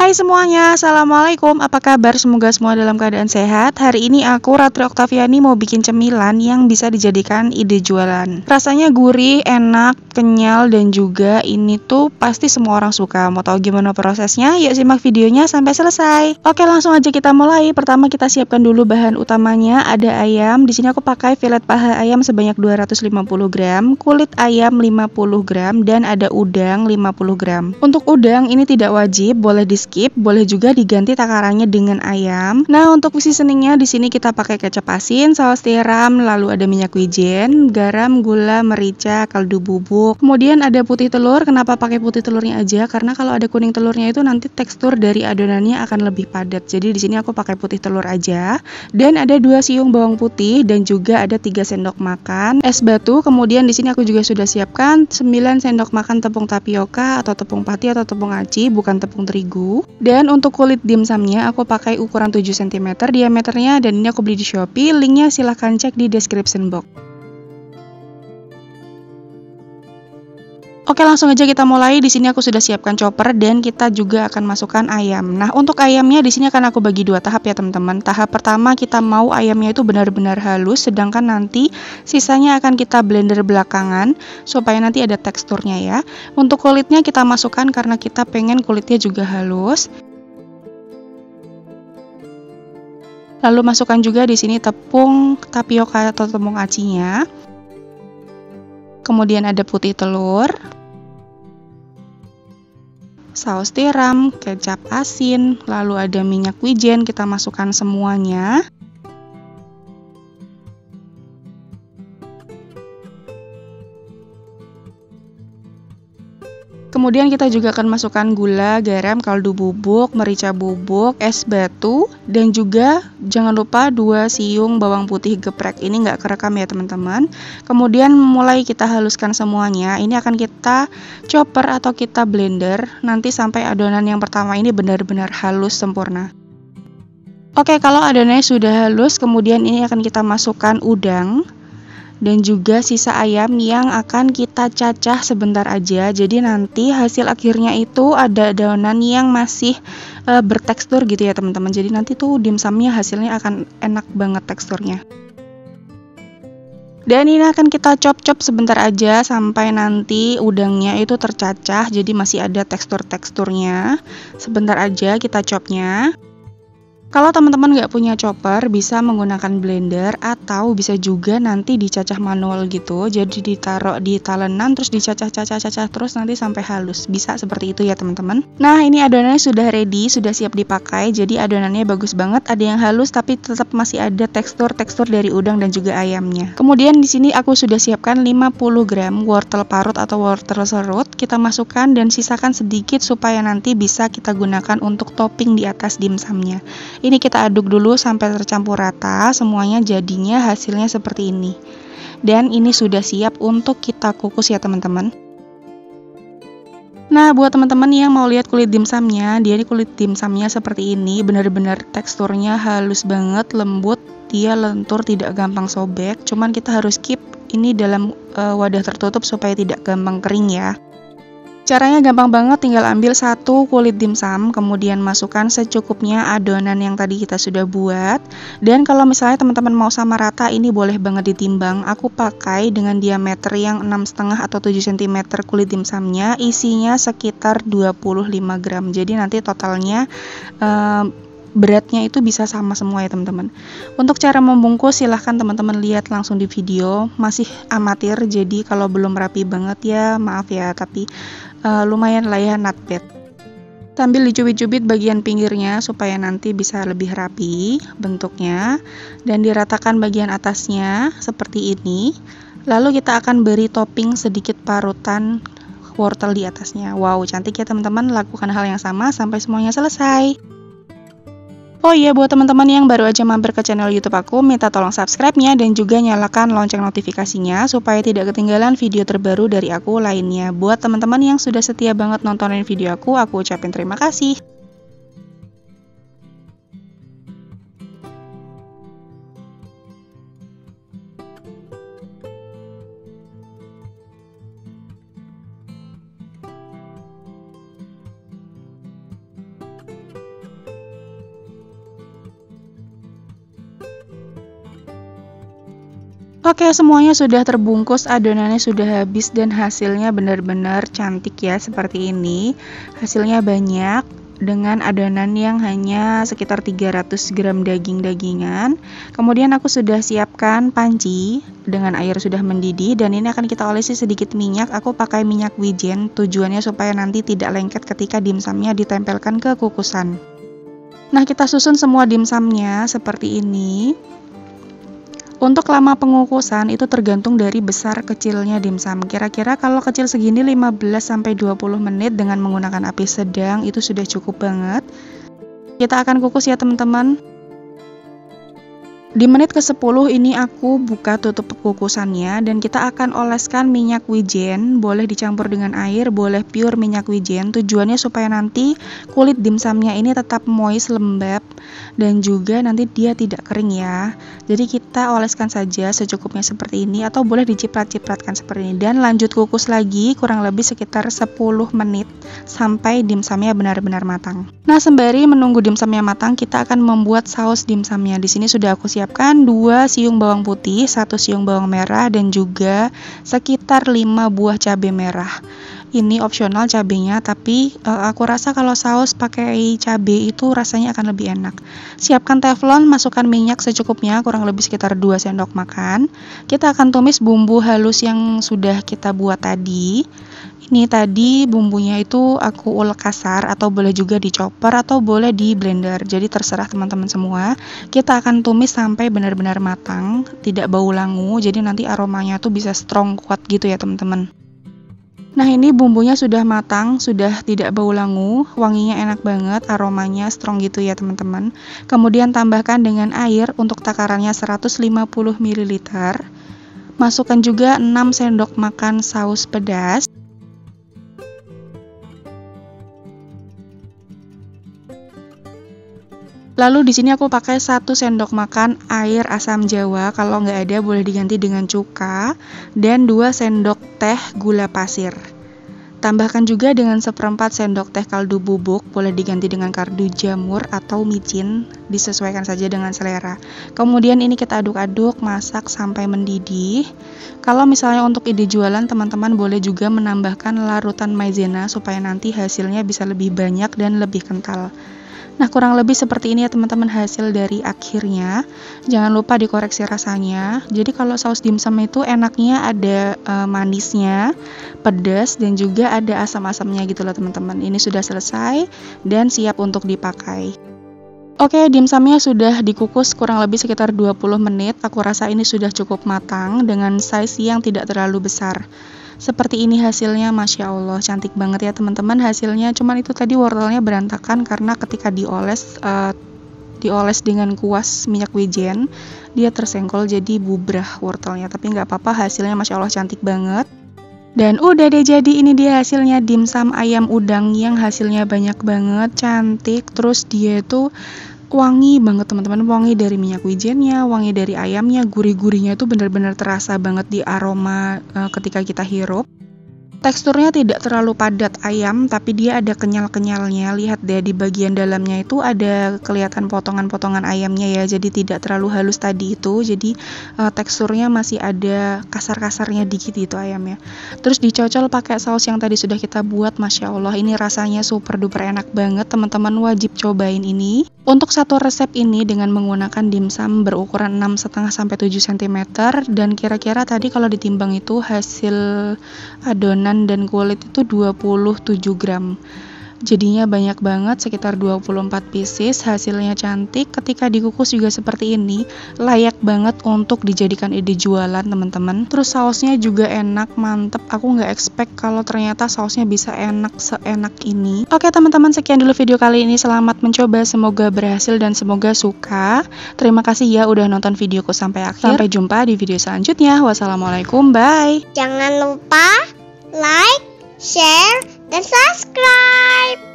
Hai semuanya, Assalamualaikum. Apa kabar? Semoga semua dalam keadaan sehat. Hari ini aku, Ratri Oktaviani, mau bikin cemilan yang bisa dijadikan ide jualan. Rasanya gurih, enak, kenyal, dan juga ini tuh pasti semua orang suka. Mau tahu gimana prosesnya? Yuk simak videonya sampai selesai. Oke, langsung aja kita mulai. Pertama kita siapkan dulu bahan utamanya. Ada ayam. Di sini aku pakai filet paha ayam sebanyak 250 gram, kulit ayam 50 gram, dan ada udang 50 gram. Untuk udang ini tidak wajib, boleh di skip, boleh juga diganti takarannya dengan ayam. Nah, untuk seasoningnya di sini kita pakai kecap asin, saus tiram, lalu ada minyak wijen, garam, gula, merica, kaldu bubuk. Kemudian ada putih telur. Kenapa pakai putih telurnya aja? Karena kalau ada kuning telurnya itu nanti tekstur dari adonannya akan lebih padat. Jadi di sini aku pakai putih telur aja. Dan ada 2 siung bawang putih dan juga ada 3 sendok makan es batu. Kemudian di sini aku juga sudah siapkan 9 sendok makan tepung tapioka atau tepung pati atau tepung aci, bukan tepung terigu. Dan untuk kulit dimsumnya aku pakai ukuran 7 cm diameternya, dan ini aku beli di Shopee. Linknya silahkan cek di description box. Oke, langsung aja kita mulai. Di sini aku sudah siapkan chopper dan kita juga akan masukkan ayam. Nah, untuk ayamnya di sini akan aku bagi 2 tahap ya teman-teman. Tahap pertama kita mau ayamnya itu benar-benar halus, sedangkan nanti sisanya akan kita blender belakangan supaya nanti ada teksturnya ya. Untuk kulitnya kita masukkan karena kita pengen kulitnya juga halus. Lalu masukkan juga di sini tepung tapioka atau tepung acinya. Kemudian ada putih telur, saus tiram, kecap asin, lalu ada minyak wijen, kita masukkan semuanya. Kemudian kita juga akan masukkan gula, garam, kaldu bubuk, merica bubuk, es batu, dan juga jangan lupa 2 siung bawang putih geprek. Ini nggak kerekam ya teman-teman. Kemudian mulai kita haluskan semuanya. Ini akan kita chopper atau kita blender nanti sampai adonan yang pertama ini benar-benar halus sempurna. Oke, kalau adonannya sudah halus, kemudian ini akan kita masukkan udang dan juga sisa ayam yang akan kita cacah sebentar aja. Jadi nanti hasil akhirnya itu ada adonan yang masih bertekstur gitu ya teman-teman. Jadi nanti tuh dimsumnya hasilnya akan enak banget teksturnya. Dan ini akan kita chop-chop sebentar aja sampai nanti udangnya itu tercacah. Jadi masih ada tekstur-teksturnya. Sebentar aja kita chopnya. Kalau teman-teman nggak punya chopper, bisa menggunakan blender atau bisa juga nanti dicacah manual gitu. Jadi ditaruh di talenan terus dicacah-cacah-cacah terus nanti sampai halus. Bisa seperti itu ya teman-teman. Nah, ini adonannya sudah ready, sudah siap dipakai. Jadi adonannya bagus banget, ada yang halus tapi tetap masih ada tekstur-tekstur dari udang dan juga ayamnya. Kemudian di sini aku sudah siapkan 50 gram wortel parut atau wortel serut. Kita masukkan dan sisakan sedikit supaya nanti bisa kita gunakan untuk topping di atas dimsumnya. Ini kita aduk dulu sampai tercampur rata, semuanya jadinya hasilnya seperti ini. Dan ini sudah siap untuk kita kukus ya teman-teman. Nah, buat teman-teman yang mau lihat kulit dimsumnya, dia ini kulit dimsumnya seperti ini, benar-benar teksturnya halus banget, lembut, dia lentur, tidak gampang sobek. Cuman kita harus keep ini dalam wadah tertutup supaya tidak gampang kering ya. Caranya gampang banget, tinggal ambil 1 kulit dimsum, kemudian masukkan secukupnya adonan yang tadi kita sudah buat. Dan kalau misalnya teman-teman mau sama rata, ini boleh banget ditimbang. Aku pakai dengan diameter yang 6,5 atau 7 cm kulit dimsumnya, isinya sekitar 25 gram. Jadi nanti totalnya beratnya itu bisa sama semua ya teman-teman. Untuk cara membungkus silahkan teman-teman lihat langsung di video, masih amatir jadi kalau belum rapi banget ya maaf ya, tapi lumayan lah ya, not bad. Sambil dicubit-cubit bagian pinggirnya supaya nanti bisa lebih rapi bentuknya, dan diratakan bagian atasnya seperti ini. Lalu kita akan beri topping sedikit parutan wortel di atasnya. Wow, cantik ya teman-teman. Lakukan hal yang sama sampai semuanya selesai. Oh iya, buat teman-teman yang baru aja mampir ke channel YouTube aku, minta tolong subscribe-nya dan juga nyalakan lonceng notifikasinya supaya tidak ketinggalan video terbaru dari aku lainnya. Buat teman-teman yang sudah setia banget nontonin video aku ucapin terima kasih. Oke, semuanya sudah terbungkus, adonannya sudah habis dan hasilnya benar-benar cantik ya, seperti ini. Hasilnya banyak dengan adonan yang hanya sekitar 300 gram daging-dagingan. Kemudian aku sudah siapkan panci dengan air sudah mendidih dan ini akan kita olesi sedikit minyak. Aku pakai minyak wijen, tujuannya supaya nanti tidak lengket ketika dimsumnya ditempelkan ke kukusan. Nah, kita susun semua dimsumnya seperti ini. Untuk lama pengukusan itu tergantung dari besar kecilnya dimsum. Kira-kira kalau kecil segini 15-20 menit dengan menggunakan api sedang itu sudah cukup banget. Kita akan kukus ya teman-teman. Di menit ke-10 ini aku buka tutup kukusannya dan kita akan oleskan minyak wijen, boleh dicampur dengan air, boleh pure minyak wijen. Tujuannya supaya nanti kulit dimsumnya ini tetap moist, lembab dan juga nanti dia tidak kering ya. Jadi kita oleskan saja secukupnya seperti ini atau boleh diciprat-cipratkan seperti ini dan lanjut kukus lagi kurang lebih sekitar 10 menit sampai dimsumnya benar-benar matang. Nah, sembari menunggu dimsumnya matang, kita akan membuat saus dimsumnya. Di sini sudah aku siapkan 2 siung bawang putih, 1 siung bawang merah dan juga sekitar 5 buah cabai merah. Ini opsional cabenya, tapi aku rasa kalau saus pakai cabai itu rasanya akan lebih enak. Siapkan teflon, masukkan minyak secukupnya, kurang lebih sekitar 2 sendok makan. Kita akan tumis bumbu halus yang sudah kita buat tadi. Ini tadi bumbunya itu aku ulek kasar atau boleh juga dicopper atau boleh di blender. Jadi terserah teman-teman semua. Kita akan tumis sampai benar-benar matang, tidak bau langu. Jadi nanti aromanya tuh bisa strong, kuat gitu ya teman-teman. Nah, ini bumbunya sudah matang, sudah tidak bau langu, wanginya enak banget, aromanya strong gitu ya teman-teman. Kemudian tambahkan dengan air untuk takarannya 150 ml. Masukkan juga 6 sendok makan saus pedas. Lalu di sini aku pakai 1 sendok makan air asam jawa, kalau nggak ada boleh diganti dengan cuka, dan 2 sendok teh gula pasir. Tambahkan juga dengan 1/4 sendok teh kaldu bubuk, boleh diganti dengan kaldu jamur atau micin, disesuaikan saja dengan selera. Kemudian ini kita aduk-aduk, masak sampai mendidih. Kalau misalnya untuk ide jualan, teman-teman boleh juga menambahkan larutan maizena supaya nanti hasilnya bisa lebih banyak dan lebih kental. Nah, kurang lebih seperti ini ya teman-teman hasil dari akhirnya. Jangan lupa dikoreksi rasanya. Jadi kalau saus dimsum itu enaknya ada manisnya, pedas, dan juga ada asam-asamnya gitu loh teman-teman. Ini sudah selesai dan siap untuk dipakai. Oke, dimsumnya sudah dikukus kurang lebih sekitar 20 menit. Aku rasa ini sudah cukup matang dengan size yang tidak terlalu besar. Seperti ini hasilnya, Masya Allah, cantik banget ya teman-teman hasilnya. Cuman itu tadi wortelnya berantakan karena ketika dioles dengan kuas minyak wijen, dia tersenggol jadi bubrah wortelnya. Tapi nggak apa-apa, hasilnya Masya Allah cantik banget. Dan udah deh, jadi ini dia hasilnya dimsum ayam udang yang hasilnya banyak banget, cantik. Terus dia tuh wangi banget teman-teman, wangi dari minyak wijennya, wangi dari ayamnya, gurih-gurihnya itu benar-benar terasa banget di aroma ketika kita hirup. Teksturnya tidak terlalu padat ayam, tapi dia ada kenyal-kenyalnya. Lihat deh di bagian dalamnya itu ada kelihatan potongan-potongan ayamnya ya, jadi tidak terlalu halus tadi itu. Jadi teksturnya masih ada kasar-kasarnya dikit itu ayamnya. Terus dicocol pakai saus yang tadi sudah kita buat, Masya Allah, ini rasanya super duper enak banget. Teman-teman wajib cobain ini. Untuk satu resep ini dengan menggunakan dimsum berukuran 6,5-7 cm dan kira-kira tadi kalau ditimbang itu hasil adonan dan kulit itu 27 gram. Jadinya banyak banget, sekitar 24 pieces, hasilnya cantik. Ketika dikukus juga seperti ini, layak banget untuk dijadikan ide jualan teman-teman. Terus sausnya juga enak, mantep. Aku nggak expect kalau ternyata sausnya bisa enak seenak ini. Oke teman-teman, sekian dulu video kali ini. Selamat mencoba, semoga berhasil dan semoga suka. Terima kasih ya udah nonton videoku sampai akhir. Sampai jumpa di video selanjutnya. Wassalamualaikum, bye. Jangan lupa like, share, dan subscribe.